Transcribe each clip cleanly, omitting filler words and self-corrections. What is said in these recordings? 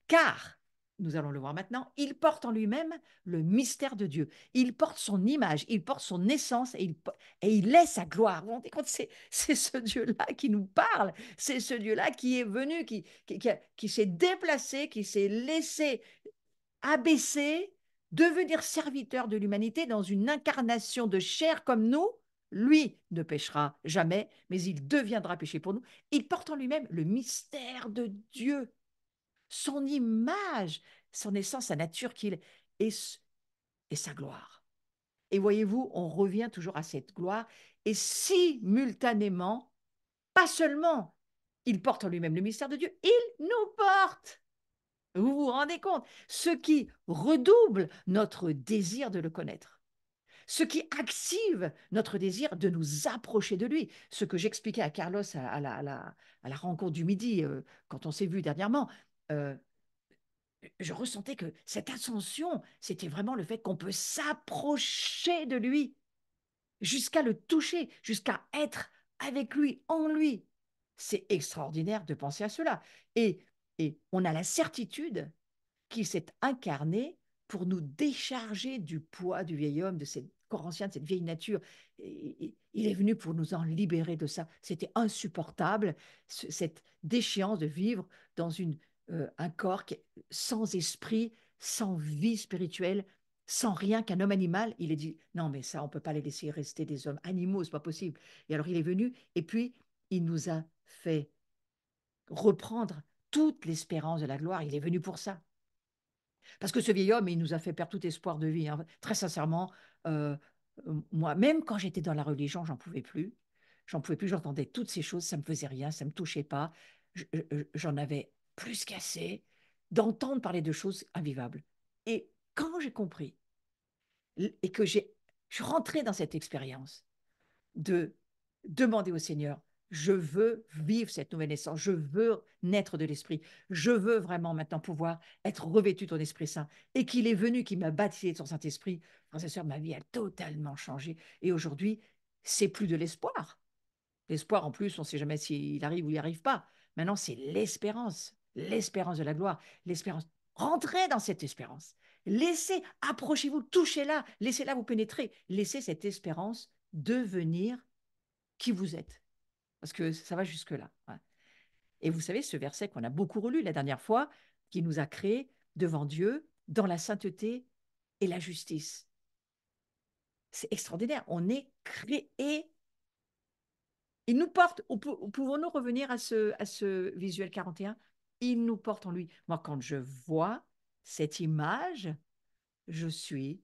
car, nous allons le voir maintenant, il porte en lui-même le mystère de Dieu. Il porte son image, il porte son essence et il est sa gloire. Vous vous rendez compte, c'est ce Dieu-là qui nous parle, c'est ce Dieu-là qui est venu, qui s'est déplacé, qui s'est laissé abaisser, devenir serviteur de l'humanité dans une incarnation de chair comme nous. Lui ne péchera jamais, mais il deviendra péché pour nous. Il porte en lui-même le mystère de Dieu, son image, son essence, sa nature qu'il est, et sa gloire. Et voyez-vous, on revient toujours à cette gloire, et simultanément, pas seulement il porte en lui-même le mystère de Dieu, il nous porte. Vous vous rendez compte? Ce qui redouble notre désir de le connaître, ce qui active notre désir de nous approcher de lui. Ce que j'expliquais à Carlos à la rencontre du midi, quand on s'est vu dernièrement, euh, je ressentais que cette ascension, c'était vraiment le fait qu'on peut s'approcher de lui jusqu'à le toucher, jusqu'à être avec lui, en lui. C'est extraordinaire de penser à cela. Et, et on a la certitude qui s'est incarné pour nous décharger du poids du vieil homme, de cette corps ancien, de cette vieille nature. Il est venu pour nous en libérer de ça. C'était insupportable, cette déchéance de vivre dans un corps sans esprit, sans vie spirituelle, sans rien qu'un homme animal. Il est dit, non, mais ça, on ne peut pas les laisser rester des hommes animaux, c'est pas possible. Et alors, il est venu, et puis, il nous a fait reprendre toute l'espérance de la gloire. Il est venu pour ça. Parce que ce vieil homme, il nous a fait perdre tout espoir de vie, hein. Très sincèrement, euh, moi, même quand j'étais dans la religion, j'en pouvais plus. J'en pouvais plus, j'entendais toutes ces choses, ça me faisait rien, ça me touchait pas. J'en avais plus qu'assez d'entendre parler de choses invivables. Et quand j'ai compris et que je suis rentrée dans cette expérience, de demander au Seigneur, je veux vivre cette nouvelle naissance, je veux naître de l'Esprit, je veux vraiment maintenant pouvoir être revêtu de ton Esprit Saint, et qu'il est venu, qu'il m'a baptisé de son Saint-Esprit. Frères et sœurs, ma vie a totalement changé, et aujourd'hui, c'est plus de l'espoir. L'espoir, en plus, on ne sait jamais s'il arrive ou il n'y arrive pas. Maintenant, c'est l'espérance de la gloire, l'espérance. Rentrez dans cette espérance. Laissez, approchez-vous, touchez-la, laissez-la vous pénétrer. Laissez cette espérance devenir qui vous êtes. Parce que ça va jusque-là. Ouais. Et vous savez, ce verset qu'on a beaucoup relu la dernière fois, qui nous a créés devant Dieu dans la sainteté et la justice. C'est extraordinaire. On est créé. Il nous porte. Pouvons-nous revenir à ce visuel 41? Il nous porte en lui. Moi, quand je vois cette image, je suis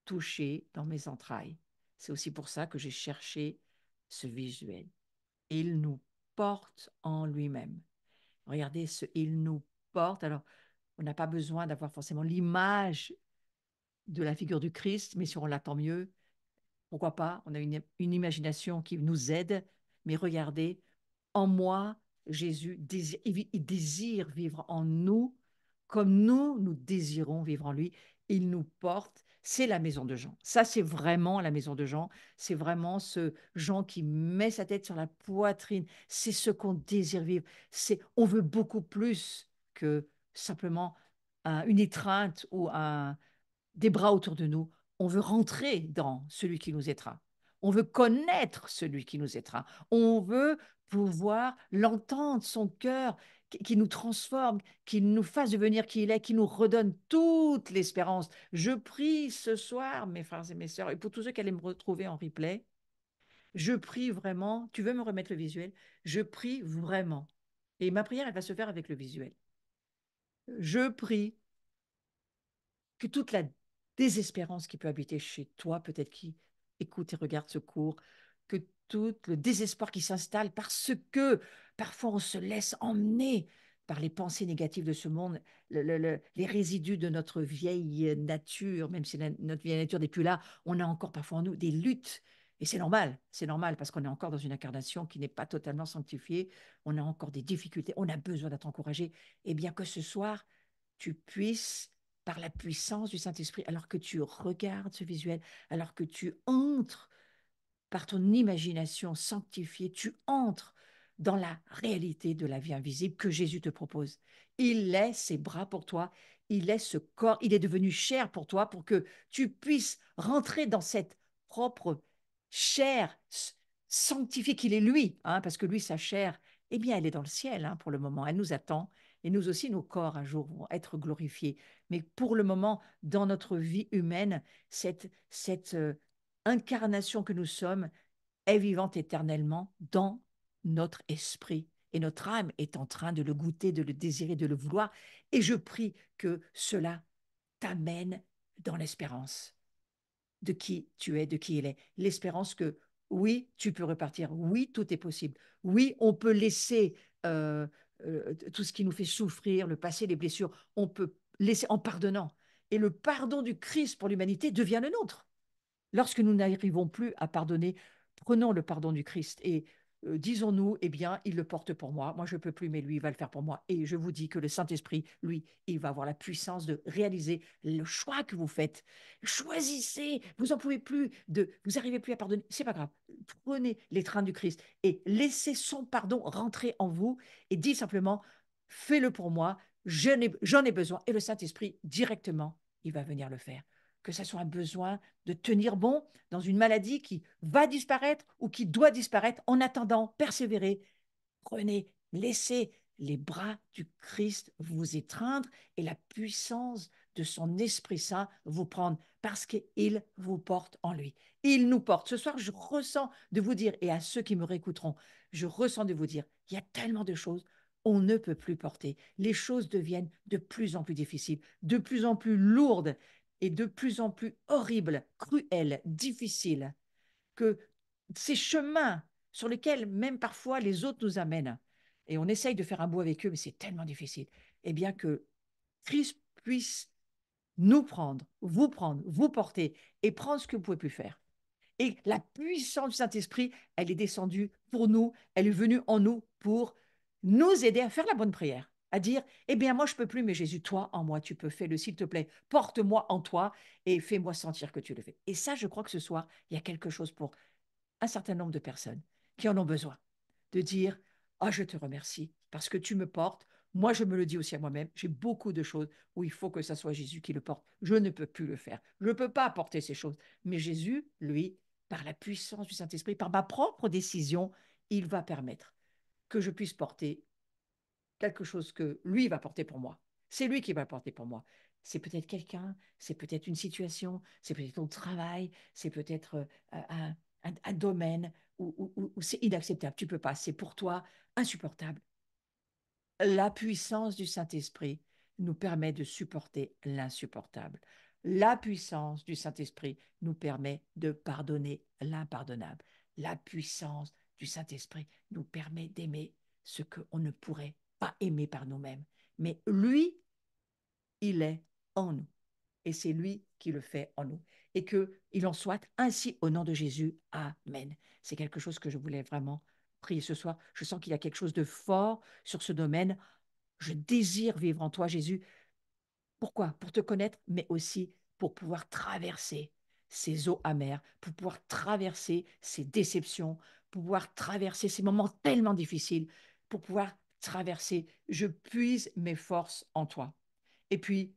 touchée dans mes entrailles. C'est aussi pour ça que j'ai cherché ce visuel. Il nous porte en lui-même. Regardez ce il nous porte. Alors, on n'a pas besoin d'avoir forcément l'image de la figure du Christ, mais si on l'attend mieux, pourquoi pas? On a une imagination qui nous aide, mais regardez, en moi, Jésus il désire vivre en nous comme nous désirons vivre en lui. Il nous porte. C'est la maison de Jean. Ça, c'est vraiment la maison de Jean. C'est vraiment ce Jean qui met sa tête sur la poitrine. C'est ce qu'on désire vivre. On veut beaucoup plus que simplement une étreinte ou des bras autour de nous. On veut rentrer dans celui qui nous aidera. On veut connaître celui qui nous aidera. On veut pouvoir l'entendre, son cœur, qui nous transforme, qui nous fasse devenir qui il est, qui nous redonne toute l'espérance. Je prie ce soir, mes frères et mes sœurs, et pour tous ceux qui allaient me retrouver en replay, je prie vraiment, tu veux me remettre le visuel, je prie vraiment. Et ma prière, elle va se faire avec le visuel. Je prie que toute la désespérance qui peut habiter chez toi, peut-être qui écoute et regarde ce cours, que tout le désespoir qui s'installe parce que parfois on se laisse emmener par les pensées négatives de ce monde, les résidus de notre vieille nature, même si notre vieille nature n'est plus là, on a encore parfois en nous des luttes. Et c'est normal parce qu'on est encore dans une incarnation qui n'est pas totalement sanctifiée, on a encore des difficultés, on a besoin d'être encouragé. Et bien que ce soir, tu puisses par la puissance du Saint-Esprit, alors que tu regardes ce visuel, alors que tu entres par ton imagination sanctifiée, tu entres dans la réalité de la vie invisible que Jésus te propose. Il laisse ses bras pour toi, il laisse ce corps, il est devenu chair pour toi pour que tu puisses rentrer dans cette propre chair sanctifiée qu'il est lui, hein, parce que lui, sa chair, eh bien, elle est dans le ciel hein, pour le moment, elle nous attend. Et nous aussi, nos corps un jour vont être glorifiés. Mais pour le moment, dans notre vie humaine, cette incarnation que nous sommes est vivante éternellement dans notre esprit. Et notre âme est en train de le goûter, de le désirer, de le vouloir. Et je prie que cela t'amène dans l'espérance de qui tu es, de qui il est. L'espérance que oui, tu peux repartir. Oui, tout est possible. Oui, on peut laisser tout ce qui nous fait souffrir, le passé, les blessures, on peut laisser en pardonnant. Et le pardon du Christ pour l'humanité devient le nôtre. Lorsque nous n'arrivons plus à pardonner, prenons le pardon du Christ et disons-nous, eh bien, il le porte pour moi. Moi, je ne peux plus, mais lui, il va le faire pour moi. Et je vous dis que le Saint-Esprit, lui, il va avoir la puissance de réaliser le choix que vous faites. Choisissez, vous en pouvez plus, vous n'arrivez plus à pardonner. C'est pas grave. Prenez les trains du Christ et laissez son pardon rentrer en vous et dites simplement, fais-le pour moi, j'en ai besoin. Et le Saint-Esprit, directement, il va venir le faire que ce soit un besoin de tenir bon dans une maladie qui va disparaître ou qui doit disparaître. En attendant, persévérez, prenez, laissez les bras du Christ vous étreindre et la puissance de son Esprit Saint vous prendre parce qu'il vous porte en lui. Il nous porte. Ce soir, je ressens de vous dire, et à ceux qui me réécouteront, je ressens de vous dire, il y a tellement de choses on ne peut plus porter. Les choses deviennent de plus en plus difficiles, de plus en plus lourdes et de plus en plus horribles, cruelles, difficiles, que ces chemins sur lesquels même parfois les autres nous amènent, et on essaye de faire un bout avec eux, mais c'est tellement difficile, eh bien que Christ puisse nous prendre, vous porter et prendre ce que vous ne pouvez plus faire. Et la puissance du Saint-Esprit, elle est descendue pour nous, elle est venue en nous pour nous aider à faire la bonne prière, à dire, eh bien, moi, je ne peux plus, mais Jésus, toi, en moi, tu peux, fais-le, s'il te plaît, porte-moi en toi et fais-moi sentir que tu le fais. Et ça, je crois que ce soir, il y a quelque chose pour un certain nombre de personnes qui en ont besoin, de dire, ah, je te remercie parce que tu me portes. Moi, je me le dis aussi à moi-même, j'ai beaucoup de choses où il faut que ça soit Jésus qui le porte. Je ne peux plus le faire. Je ne peux pas porter ces choses. Mais Jésus, lui, par la puissance du Saint-Esprit, par ma propre décision, il va permettre que je puisse porter quelque chose que lui va porter pour moi. C'est lui qui va porter pour moi. C'est peut-être quelqu'un, c'est peut-être une situation, c'est peut-être ton travail, c'est peut-être un domaine où c'est inacceptable. Tu peux pas. C'est pour toi insupportable. La puissance du Saint-Esprit nous permet de supporter l'insupportable. La puissance du Saint-Esprit nous permet de pardonner l'impardonnable. La puissance du Saint-Esprit nous permet d'aimer ce qu'on ne pourrait pas aimer par nous-mêmes. Mais lui, il est en nous. Et c'est lui qui le fait en nous. Et qu'il en soit ainsi au nom de Jésus. Amen. C'est quelque chose que je voulais vraiment prier ce soir. Je sens qu'il y a quelque chose de fort sur ce domaine. Je désire vivre en toi, Jésus. Pourquoi? Pour te connaître, mais aussi pour pouvoir traverser ces eaux amères, pour pouvoir traverser ces déceptions, pour pouvoir traverser ces moments tellement difficiles, pour pouvoir traverser. Je puise mes forces en toi. Et puis,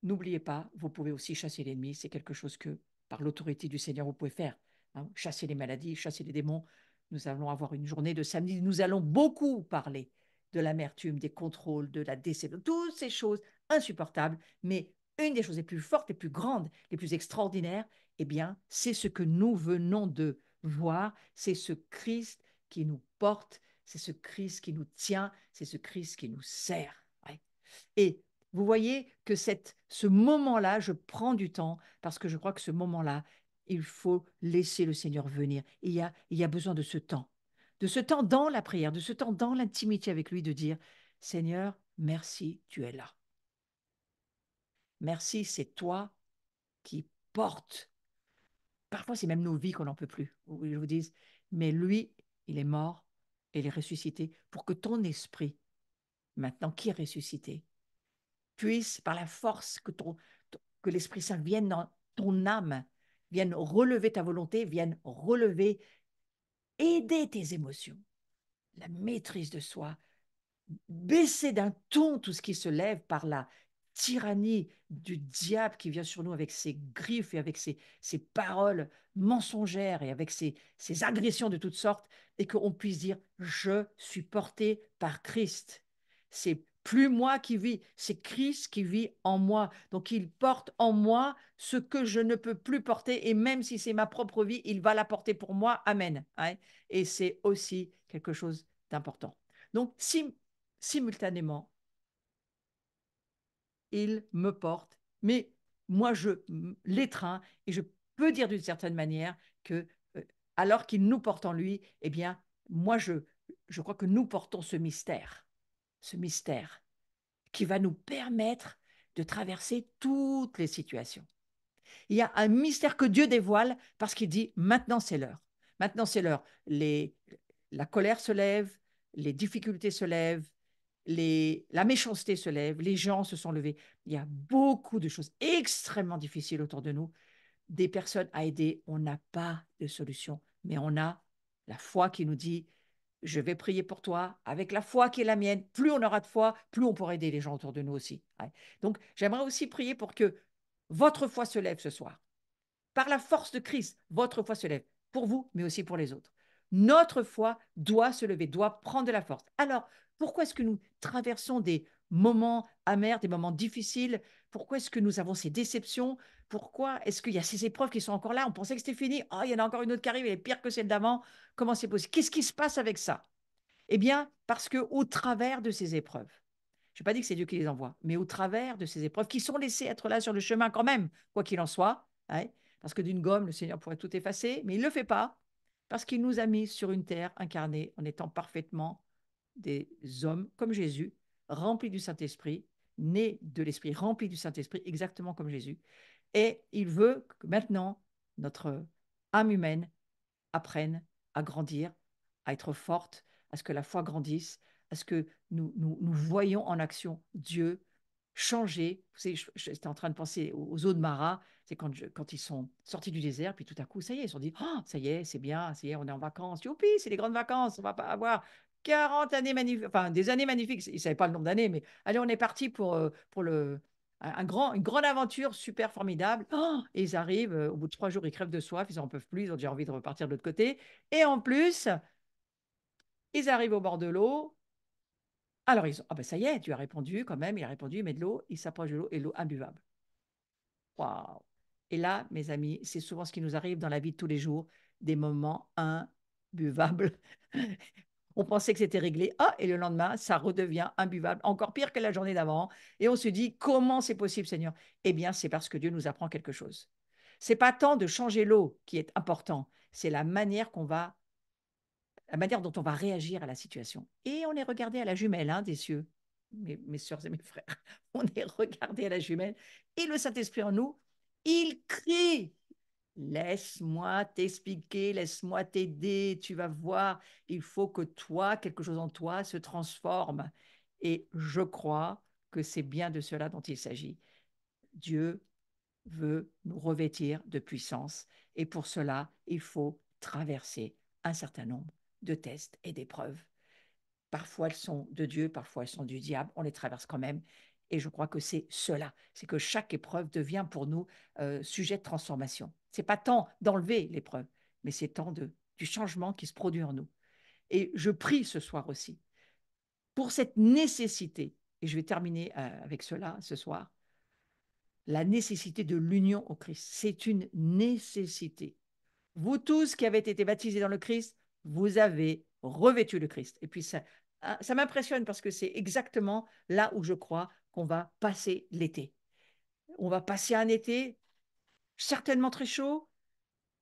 n'oubliez pas, vous pouvez aussi chasser l'ennemi. C'est quelque chose que, par l'autorité du Seigneur, vous pouvez faire. Hein. Chasser les maladies, chasser les démons. Nous allons avoir une journée de samedi. Nous allons beaucoup parler de l'amertume, des contrôles, de la déception, toutes ces choses insupportables. Mais une des choses les plus fortes, les plus grandes, les plus extraordinaires, eh bien, c'est ce que nous venons de voir. C'est ce Christ qui nous porte, c'est ce Christ qui nous tient, c'est ce Christ qui nous sert. Ouais. Et vous voyez que ce moment-là, je prends du temps parce que je crois que ce moment-là, il faut laisser le Seigneur venir. Il y a besoin de ce temps dans la prière, de ce temps dans l'intimité avec lui, de dire, Seigneur, merci, tu es là. Merci, c'est toi qui portes. Parfois, c'est même nos vies qu'on n'en peut plus. Je vous dis, mais lui, il est mort, il est ressuscité pour que ton esprit, maintenant qui est ressuscité, puisse, par la force que l'Esprit Saint vienne dans ton âme, vienne relever ta volonté, vienne relever, aider tes émotions. la maîtrise de soi, baisser d'un ton tout ce qui se lève par la tyrannie du diable qui vient sur nous avec ses griffes et avec ses paroles mensongères et avec ses agressions de toutes sortes, et qu'on puisse dire, je suis porté par Christ. C'est plus moi qui vis, c'est Christ qui vit en moi. Donc il porte en moi ce que je ne peux plus porter, et même si c'est ma propre vie, il va la porter pour moi. Amen. Hein. Et c'est aussi quelque chose d'important. Donc, simultanément, il me porte, mais moi, je l'étreins, et je peux dire d'une certaine manière que, alors qu'il nous porte en lui, eh bien, moi, je crois que nous portons ce mystère qui va nous permettre de traverser toutes les situations. Il y a un mystère que Dieu dévoile parce qu'il dit, maintenant c'est l'heure. Maintenant c'est l'heure. La colère se lève, les difficultés se lèvent, la méchanceté se lève, les gens se sont levés. Il y a beaucoup de choses extrêmement difficiles autour de nous, des personnes à aider. On n'a pas de solution, mais on a la foi qui nous dit, je vais prier pour toi avec la foi qui est la mienne. Plus on aura de foi, plus on pourra aider les gens autour de nous aussi. Ouais. Donc, j'aimerais aussi prier pour que votre foi se lève ce soir. Par la force de Christ, votre foi se lève pour vous, mais aussi pour les autres. Notre foi doit se lever, doit prendre de la force. Alors, pourquoi est-ce que nous traversons des moments amers, des moments difficiles? Pourquoi est-ce que nous avons ces déceptions? Pourquoi est-ce qu'il y a ces épreuves qui sont encore là? On pensait que c'était fini. Oh, il y en a encore une autre qui arrive, elle est pire que celle d'avant. Comment c'est possible? Qu'est-ce qui se passe avec ça? Eh bien, parce qu'au travers de ces épreuves, je n'ai pas dit que c'est Dieu qui les envoie, mais au travers de ces épreuves qui sont laissées être là sur le chemin quand même, quoi qu'il en soit, hein, parce que d'une gomme, le Seigneur pourrait tout effacer, mais il ne le fait pas, parce qu'il nous a mis sur une terre incarnée en étant parfaitement des hommes comme Jésus, remplis du Saint-Esprit, nés de l'Esprit, remplis du Saint-Esprit, exactement comme Jésus. Et il veut que maintenant, notre âme humaine apprenne à grandir, à être forte, à ce que la foi grandisse, à ce que nous voyons en action Dieu changer. Vous savez, j'étais en train de penser aux eaux de Mara, c'est quand ils sont sortis du désert, puis tout à coup, ça y est, ils se sont dit, oh, ça y est, c'est bien, ça y est, on est en vacances, youpi, c'est les grandes vacances, on va pas avoir 40 années magnifiques, enfin des années magnifiques, ils ne savaient pas le nombre d'années, mais allez, on est parti pour une grande aventure super formidable. Oh, et ils arrivent, au bout de 3 jours, ils crèvent de soif, ils n'en peuvent plus, ils ont déjà envie de repartir de l'autre côté. Et en plus, ils arrivent au bord de l'eau. Alors, ils ont, ah ben ça y est, tu as répondu quand même, il a répondu, il met de l'eau, il s'approche de l'eau et l'eau imbuvable. Waouh! Et là, mes amis, c'est souvent ce qui nous arrive dans la vie de tous les jours, des moments imbuvables. On pensait que c'était réglé. Ah, et le lendemain, ça redevient imbuvable, encore pire que la journée d'avant. Et on se dit, comment c'est possible, Seigneur? Eh bien, c'est parce que Dieu nous apprend quelque chose. C'est pas tant de changer l'eau qui est important, c'est la manière dont on va réagir à la situation. Et on est regardé à la jumelle, hein, des cieux, mes soeurs et mes frères. On est regardé à la jumelle. Et le Saint-Esprit en nous, il crie, laisse-moi t'expliquer, laisse-moi t'aider, tu vas voir, il faut que toi, quelque chose en toi se transforme. Et je crois que c'est bien de cela dont il s'agit. Dieu veut nous revêtir de puissance, et pour cela, il faut traverser un certain nombre de tests et d'épreuves. Parfois, elles sont de Dieu, parfois, elles sont du diable, on les traverse quand même. Et je crois que c'est cela, c'est que chaque épreuve devient pour nous sujet de transformation. C'est pas tant d'enlever l'épreuve, mais c'est tant du changement qui se produit en nous. Et je prie ce soir aussi pour cette nécessité, et je vais terminer avec cela ce soir, la nécessité de l'union au Christ. C'est une nécessité. Vous tous qui avez été baptisés dans le Christ, vous avez revêtu le Christ. Et puis ça m'impressionne parce que c'est exactement là où je crois qu'on va passer l'été. On va passer un été certainement très chaud,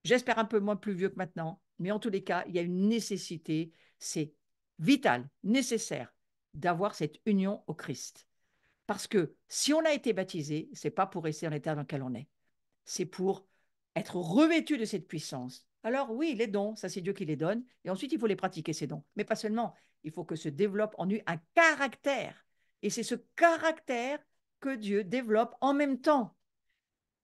j'espère un peu moins pluvieux que maintenant, mais en tous les cas, il y a une nécessité, c'est vital, nécessaire d'avoir cette union au Christ. Parce que si on a été baptisé, c'est pas pour rester dans l'état dans lequel on est, c'est pour être revêtu de cette puissance. Alors oui, les dons, ça c'est Dieu qui les donne, et ensuite il faut les pratiquer, ces dons. Mais pas seulement, il faut que se développe en nous un caractère. Et c'est ce caractère que Dieu développe en même temps.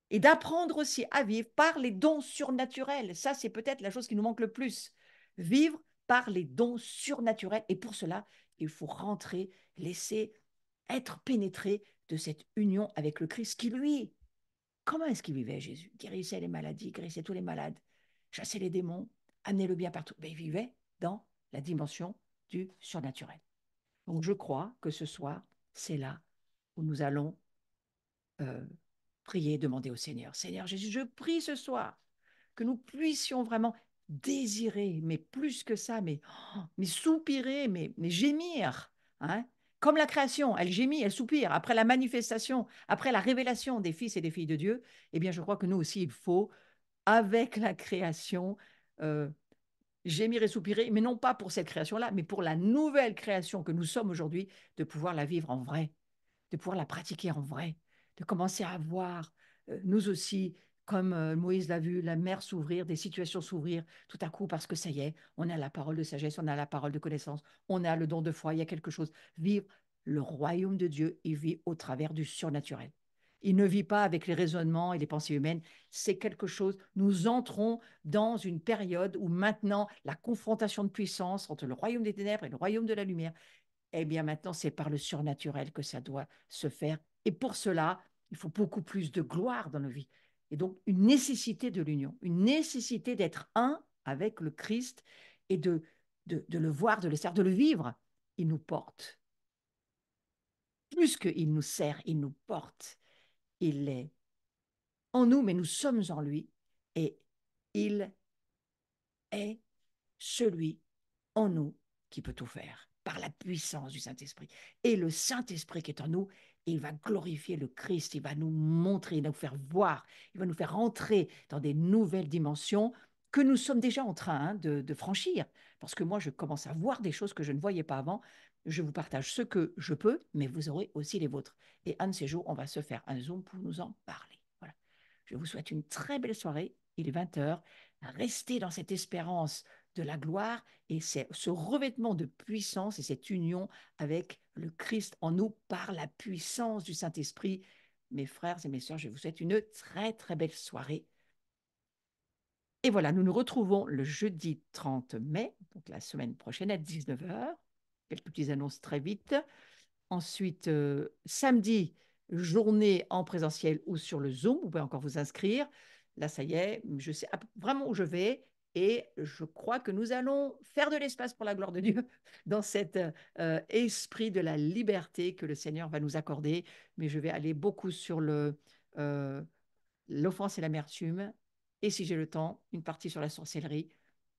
Et d'apprendre aussi à vivre par les dons surnaturels. Ça, c'est peut-être la chose qui nous manque le plus. Vivre par les dons surnaturels. Et pour cela, il faut rentrer, laisser être pénétré de cette union avec le Christ qui, lui, comment est-ce qu'il vivait, Jésus? Guérissait les maladies, guérissait tous les malades, chassait les démons, amenait le bien partout. Mais il vivait dans la dimension du surnaturel. Donc je crois que ce soir, c'est là où nous allons euh, prier, demander au Seigneur. Seigneur Jésus, je prie ce soir que nous puissions vraiment désirer, mais plus que ça, mais soupirer, mais gémir, hein. Comme la création, elle gémit, elle soupire après la manifestation, après la révélation des fils et des filles de Dieu. Eh bien, je crois que nous aussi, il faut, avec la création, euh, gémir et soupirer, mais non pas pour cette création-là, mais pour la nouvelle création que nous sommes aujourd'hui, de pouvoir la vivre en vrai, de pouvoir la pratiquer en vrai, de commencer à voir, nous aussi, comme Moïse l'a vu, la mer s'ouvrir, des situations s'ouvrir tout à coup parce que ça y est, on a la parole de sagesse, on a la parole de connaissance, on a le don de foi, il y a quelque chose. Vivre le royaume de Dieu, il vit au travers du surnaturel. Il ne vit pas avec les raisonnements et les pensées humaines. C'est quelque chose. Nous entrons dans une période où maintenant la confrontation de puissance entre le royaume des ténèbres et le royaume de la lumière, eh bien maintenant c'est par le surnaturel que ça doit se faire. Et pour cela, il faut beaucoup plus de gloire dans nos vies. Et donc une nécessité de l'union, une nécessité d'être un avec le Christ et de le voir, de le servir, de le vivre. Il nous porte. Plus qu'il nous sert, il nous porte. Il est en nous, mais nous sommes en lui. Et il est celui en nous qui peut tout faire par la puissance du Saint-Esprit. Et le Saint-Esprit qui est en nous, il va glorifier le Christ, il va nous montrer, il va nous faire voir, il va nous faire entrer dans des nouvelles dimensions que nous sommes déjà en train de franchir. Parce que moi, je commence à voir des choses que je ne voyais pas avant. Je vous partage ce que je peux, mais vous aurez aussi les vôtres. Et un de ces jours, on va se faire un Zoom pour nous en parler. Voilà. Je vous souhaite une très belle soirée. Il est 20 heures. Restez dans cette espérance de la gloire et c'est ce revêtement de puissance et cette union avec le Christ en nous par la puissance du Saint-Esprit. Mes frères et mes sœurs, je vous souhaite une très très belle soirée. Et voilà, nous nous retrouvons le jeudi 30 mai, donc la semaine prochaine à 19 heures. Quelques petites annonces très vite. Ensuite, samedi, journée en présentiel ou sur le Zoom, vous pouvez encore vous inscrire. Là, ça y est, je sais vraiment où je vais et je crois que nous allons faire de l'espace pour la gloire de Dieu dans cet esprit de la liberté que le Seigneur va nous accorder. Mais je vais aller beaucoup sur euh, l'offense et l'amertume et si j'ai le temps, une partie sur la sorcellerie.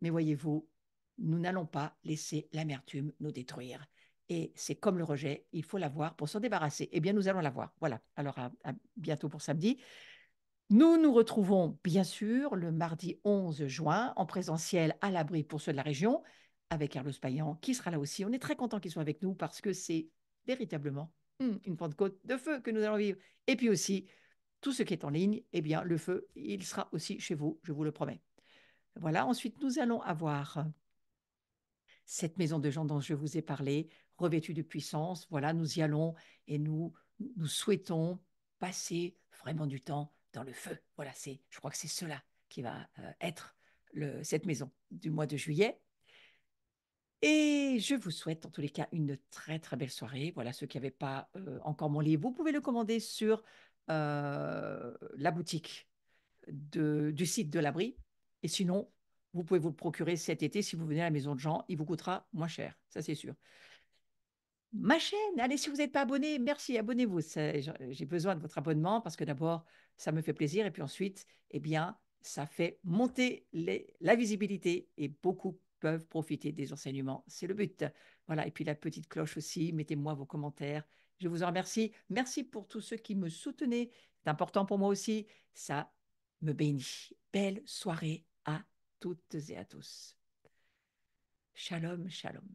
Mais voyez-vous, nous n'allons pas laisser l'amertume nous détruire. Et c'est comme le rejet, il faut l'avoir pour s'en débarrasser. Eh bien, nous allons l'avoir. Voilà. Alors, à bientôt pour samedi. Nous nous retrouvons, bien sûr, le mardi 11 juin en présentiel à l'abri pour ceux de la région avec Carlos Payan qui sera là aussi. On est très content qu'il soit avec nous parce que c'est véritablement une Pentecôte de feu que nous allons vivre. Et puis aussi, tout ce qui est en ligne, eh bien, le feu, il sera aussi chez vous, je vous le promets. Voilà. Ensuite, nous allons avoir cette maison de gens dont je vous ai parlé, revêtue de puissance. Voilà, nous y allons et nous souhaitons passer vraiment du temps dans le feu. Voilà, je crois que c'est cela qui va être cette maison du mois de juillet. Et je vous souhaite en tous les cas une très très belle soirée. Voilà, ceux qui n'avaient pas encore mon livre, vous pouvez le commander sur la boutique du site de l'abri. Et sinon, vous pouvez vous le procurer cet été si vous venez à la maison de Jean. Il vous coûtera moins cher, ça c'est sûr. Ma chaîne, allez, si vous n'êtes pas abonné, merci, abonnez-vous. J'ai besoin de votre abonnement parce que d'abord, ça me fait plaisir et puis ensuite, eh bien, ça fait monter la visibilité et beaucoup peuvent profiter des enseignements. C'est le but. Voilà, et puis la petite cloche aussi, mettez-moi vos commentaires. Je vous en remercie. Merci pour tous ceux qui me soutenaient. C'est important pour moi aussi. Ça me bénit. Belle soirée à toutes et à tous. Shalom, shalom.